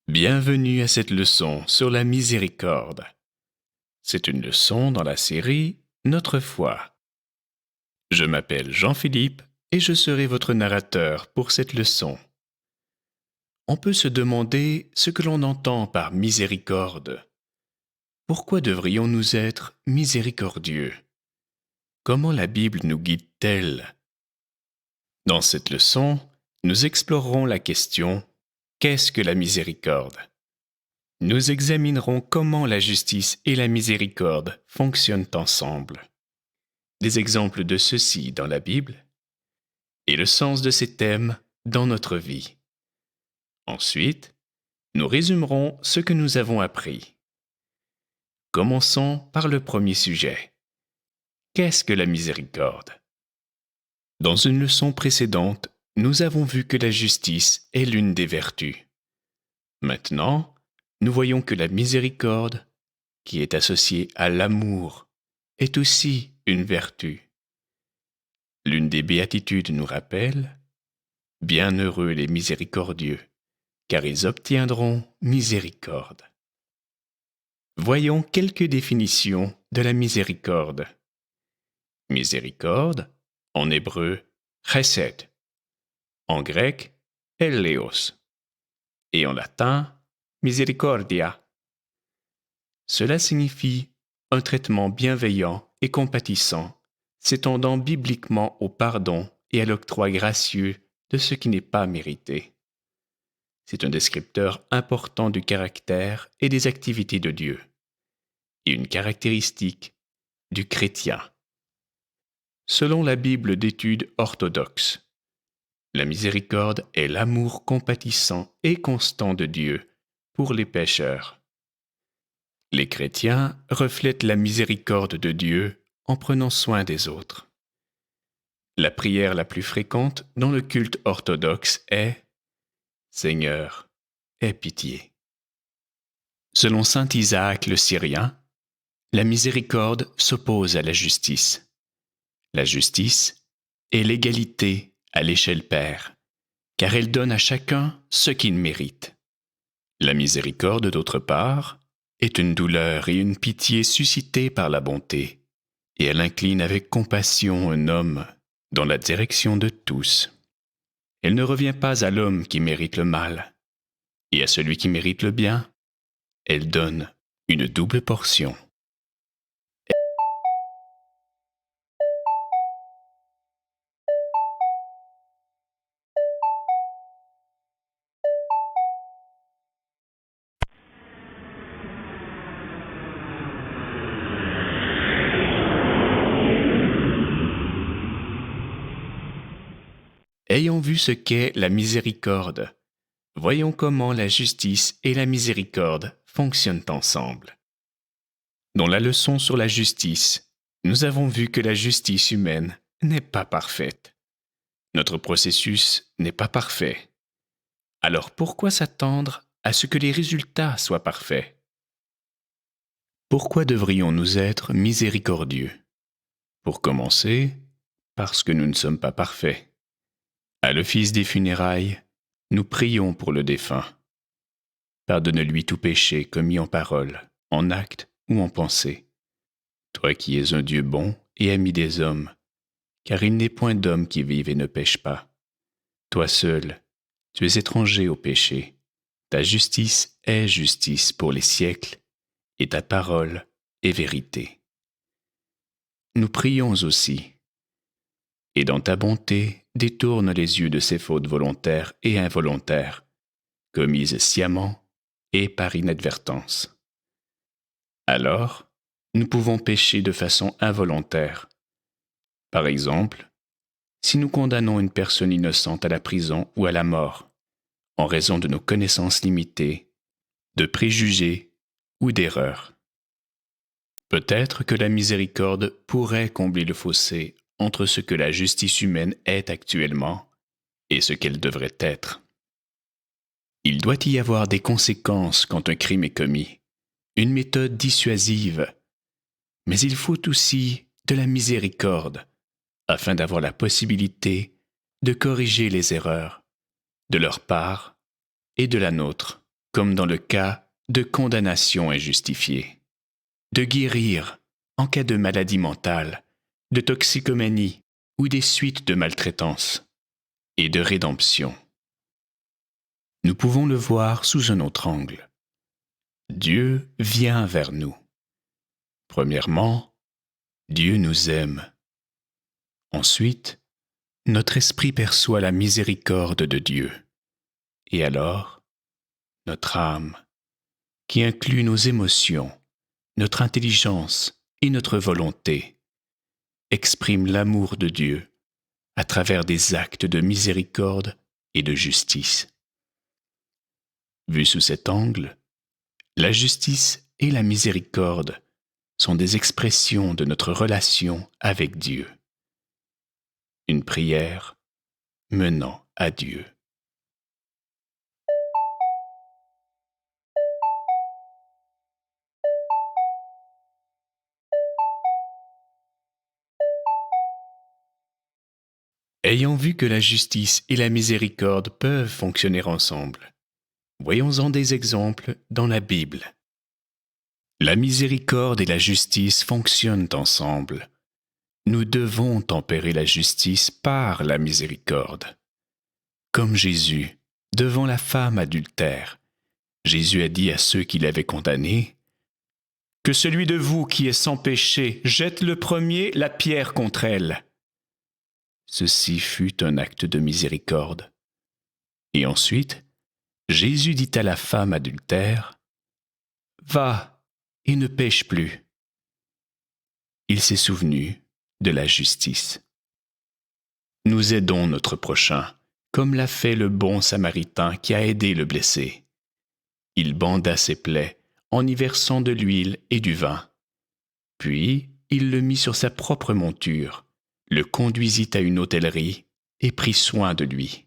Bienvenue à cette leçon sur la miséricorde. C'est une leçon dans la série Notre foi. Je m'appelle Jean-Philippe et je serai votre narrateur pour cette leçon. On peut se demander ce que l'on entend par miséricorde. Pourquoi devrions-nous être miséricordieux? Comment la Bible nous guide-t-elle? Dans cette leçon, nous explorerons la question « Qu'est-ce que la miséricorde ?» Nous examinerons comment la justice et la miséricorde fonctionnent ensemble. Des exemples de ceci dans la Bible et le sens de ces thèmes dans notre vie. Ensuite, nous résumerons ce que nous avons appris. Commençons par le premier sujet. Qu'est-ce que la miséricorde? Dans une leçon précédente, nous avons vu que la justice est l'une des vertus. Maintenant, nous voyons que la miséricorde, qui est associée à l'amour, est aussi une vertu. L'une des béatitudes nous rappelle « Bienheureux les miséricordieux, car ils obtiendront miséricorde. » Voyons quelques définitions de la miséricorde. Miséricorde, en hébreu, chesed, en grec, eleos, et en latin, misericordia. Cela signifie un traitement bienveillant et compatissant, s'étendant bibliquement au pardon et à l'octroi gracieux de ce qui n'est pas mérité. C'est un descripteur important du caractère et des activités de Dieu, et une caractéristique du chrétien. Selon la Bible d'études orthodoxe, la miséricorde est l'amour compatissant et constant de Dieu pour les pécheurs. Les chrétiens reflètent la miséricorde de Dieu en prenant soin des autres. La prière la plus fréquente dans le culte orthodoxe est « Seigneur, aie pitié ». Selon saint Isaac le Syrien, la miséricorde s'oppose à la justice. La justice est l'égalité à l'échelle paire, car elle donne à chacun ce qu'il mérite. La miséricorde, d'autre part, est une douleur et une pitié suscitées par la bonté, et elle incline avec compassion un homme dans la direction de tous. Elle ne revient pas à l'homme qui mérite le mal, et à celui qui mérite le bien, elle donne une double portion. Ayant vu ce qu'est la miséricorde, voyons comment la justice et la miséricorde fonctionnent ensemble. Dans la leçon sur la justice, nous avons vu que la justice humaine n'est pas parfaite. Notre processus n'est pas parfait. Alors pourquoi s'attendre à ce que les résultats soient parfaits? Pourquoi devrions-nous être miséricordieux? Pour commencer, parce que nous ne sommes pas parfaits. À l'office des funérailles, nous prions pour le défunt. Pardonne-lui tout péché commis en parole, en acte ou en pensée. Toi qui es un Dieu bon et ami des hommes, car il n'est point d'homme qui vive et ne pêche pas. Toi seul, tu es étranger au péché. Ta justice est justice pour les siècles, et ta parole est vérité. Nous prions aussi. Et dans ta bonté, détourne les yeux de ces fautes volontaires et involontaires, commises sciemment et par inadvertance. Alors, nous pouvons pécher de façon involontaire. Par exemple, si nous condamnons une personne innocente à la prison ou à la mort, en raison de nos connaissances limitées, de préjugés ou d'erreurs. Peut-être que la miséricorde pourrait combler le fossé entre ce que la justice humaine est actuellement et ce qu'elle devrait être. Il doit y avoir des conséquences quand un crime est commis, une méthode dissuasive, mais il faut aussi de la miséricorde afin d'avoir la possibilité de corriger les erreurs de leur part et de la nôtre. comme dans le cas de condamnation injustifiée, de guérir en cas de maladie mentale, de toxicomanie ou des suites de maltraitance, et de rédemption. Nous pouvons le voir sous un autre angle. Dieu vient vers nous. Premièrement, Dieu nous aime. Ensuite, notre esprit perçoit la miséricorde de Dieu. Et alors, notre âme, qui inclut nos émotions, notre intelligence et notre volonté, exprime l'amour de Dieu à travers des actes de miséricorde et de justice. Vu sous cet angle, la justice et la miséricorde sont des expressions de notre relation avec Dieu. Une prière menant à Dieu. Ayant vu que la justice et la miséricorde peuvent fonctionner ensemble, voyons-en des exemples dans la Bible. La miséricorde et la justice fonctionnent ensemble. Nous devons tempérer la justice par la miséricorde. Comme Jésus, devant la femme adultère, Jésus a dit à ceux qui l'avaient condamné, « Que celui de vous qui est sans péché jette le premier la pierre contre elle. » Ceci fut un acte de miséricorde. Et ensuite, Jésus dit à la femme adultère, « Va et ne pêche plus. » Il s'est souvenu de la justice. Nous aidons notre prochain, comme l'a fait le bon Samaritain qui a aidé le blessé. Il banda ses plaies en y versant de l'huile et du vin. Puis il le mit sur sa propre monture, le conduisit à une hôtellerie et prit soin de lui,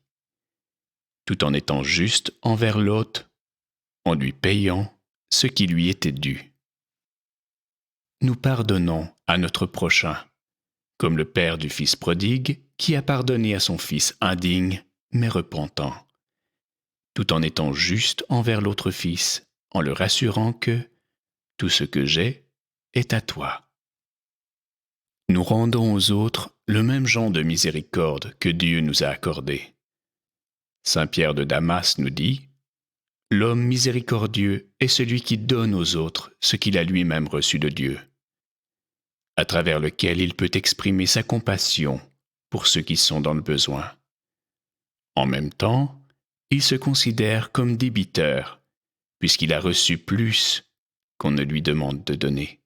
tout en étant juste envers l'hôte, en lui payant ce qui lui était dû. Nous pardonnons à notre prochain, comme le père du fils prodigue qui a pardonné à son fils indigne mais repentant, tout en étant juste envers l'autre fils, en le rassurant que « tout ce que j'ai est à toi ». Nous rendons aux autres le même genre de miséricorde que Dieu nous a accordé. Saint Pierre de Damas nous dit « L'homme miséricordieux est celui qui donne aux autres ce qu'il a lui-même reçu de Dieu, à travers lequel il peut exprimer sa compassion pour ceux qui sont dans le besoin. En même temps, il se considère comme débiteur, puisqu'il a reçu plus qu'on ne lui demande de donner. »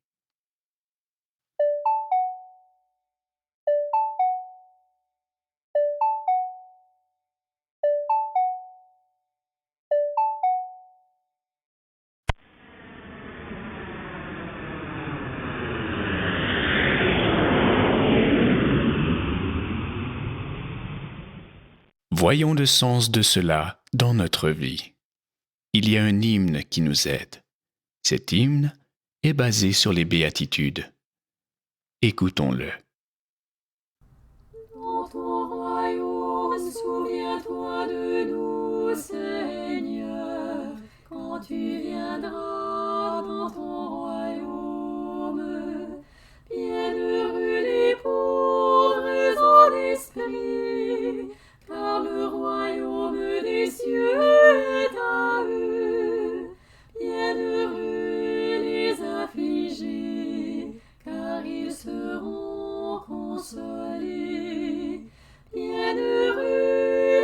Voyons le sens de cela dans notre vie. Il y a un hymne qui nous aide. Cet hymne est basé sur les béatitudes. Écoutons-le. Dans ton royaume, souviens-toi de nous, Seigneur, quand tu viendras dans ton royaume. Bienheureux les pauvres en esprit, car le royaume des cieux est à eux. Bienheureux les affligés, car ils seront consolés. Bienheureux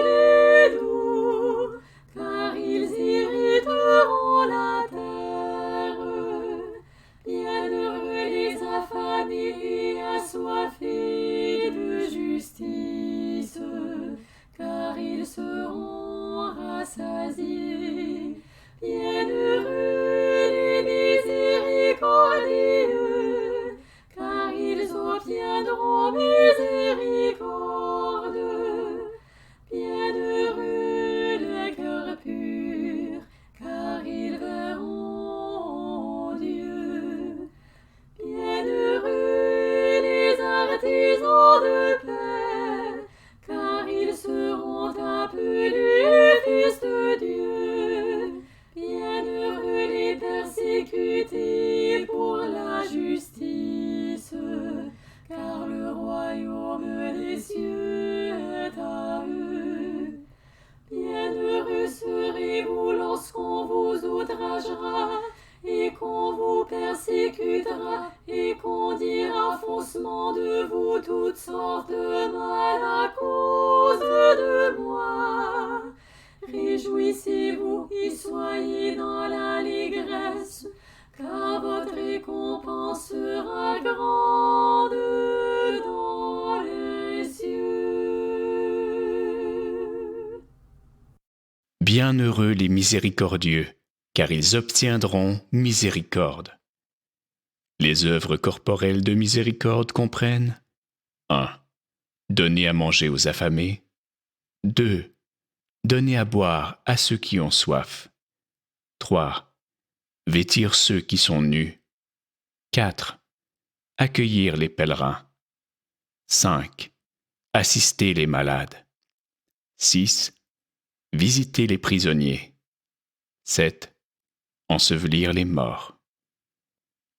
les doux, car ils hériteront la terre. Bienheureux les affamés, assoiffés de justice, persécutés pour la justice, car le royaume des cieux est à eux. Bienheureux serez-vous lorsqu'on vous outragera et qu'on vous persécutera et qu'on dira faussement de vous toutes sortes de mal à cause de moi. Réjouissez-vous et soyez dans l'allégresse, car votre récompense sera grande dans les cieux. Bienheureux les miséricordieux, car ils obtiendront miséricorde. Les œuvres corporelles de miséricorde comprennent 1. Donner à manger aux affamés. 2. Donner à boire à ceux qui ont soif. 3. Vêtir ceux qui sont nus. 4. Accueillir les pèlerins. 5. Assister les malades. 6. Visiter les prisonniers. 7. Ensevelir les morts.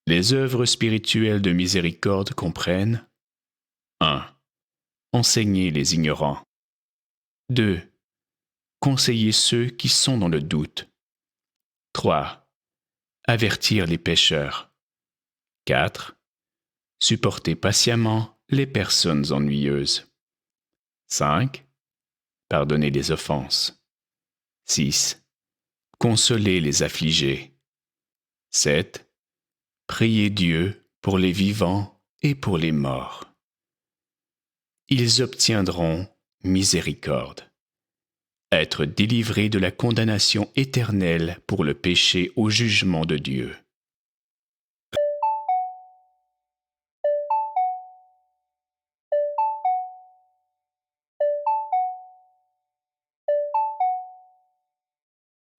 Les œuvres spirituelles de miséricorde comprennent 1. Enseigner les ignorants. 2. Conseiller ceux qui sont dans le doute. 3. Avertir les pécheurs. 4. Supporter patiemment les personnes ennuyeuses. 5. Pardonner les offenses. 6. Consoler les affligés. 7. Prier Dieu pour les vivants et pour les morts. Ils obtiendront miséricorde. Être délivrés de la condamnation éternelle pour le péché au jugement de Dieu.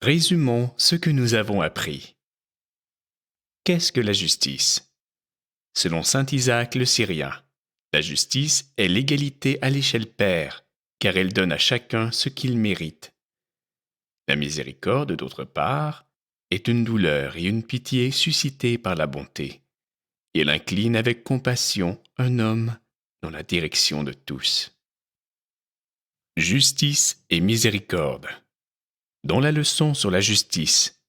Résumons ce que nous avons appris. Qu'est-ce que la justice? Selon saint Isaac le Syrien, la justice est l'égalité à l'échelle paire, car elle donne à chacun ce qu'il mérite. La miséricorde, d'autre part, est une douleur et une pitié suscitées par la bonté. Elle incline avec compassion un homme dans la direction de tous. Justice et miséricorde. Dans la leçon sur la justice,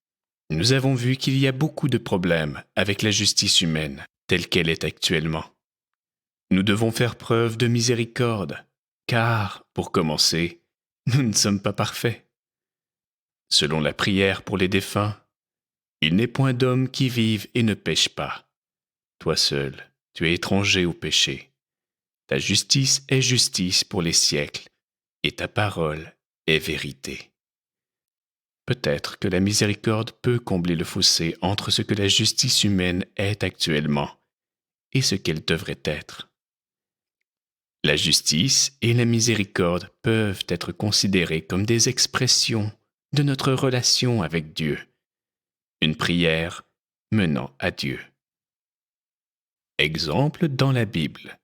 nous avons vu qu'il y a beaucoup de problèmes avec la justice humaine telle qu'elle est actuellement. Nous devons faire preuve de miséricorde, car, pour commencer, nous ne sommes pas parfaits. Selon la prière pour les défunts, il n'est point d'homme qui vive et ne pêche pas. Toi seul, tu es étranger au péché. Ta justice est justice pour les siècles, et ta parole est vérité. Peut-être que la miséricorde peut combler le fossé entre ce que la justice humaine est actuellement et ce qu'elle devrait être. La justice et la miséricorde peuvent être considérées comme des expressions de notre relation avec Dieu, une prière menant à Dieu. Exemple dans la Bible.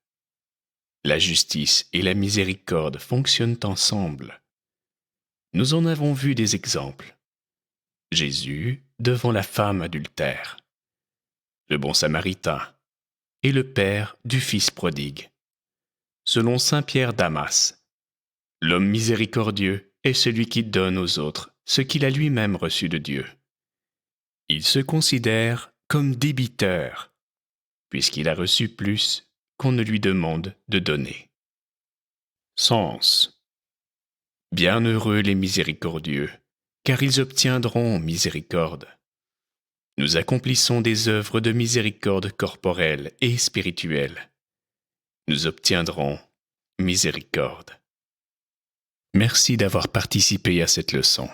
La justice et la miséricorde fonctionnent ensemble. Nous en avons vu des exemples. Jésus devant la femme adultère, le bon samaritain et le père du fils prodigue. Selon saint Pierre Damas, l'homme miséricordieux est celui qui donne aux autres ce qu'il a lui-même reçu de Dieu. Il se considère comme débiteur, puisqu'il a reçu plus qu'on ne lui demande de donner. Sens. Bienheureux les miséricordieux, car ils obtiendront miséricorde. Nous accomplissons des œuvres de miséricorde corporelle et spirituelle. Nous obtiendrons miséricorde. Merci d'avoir participé à cette leçon.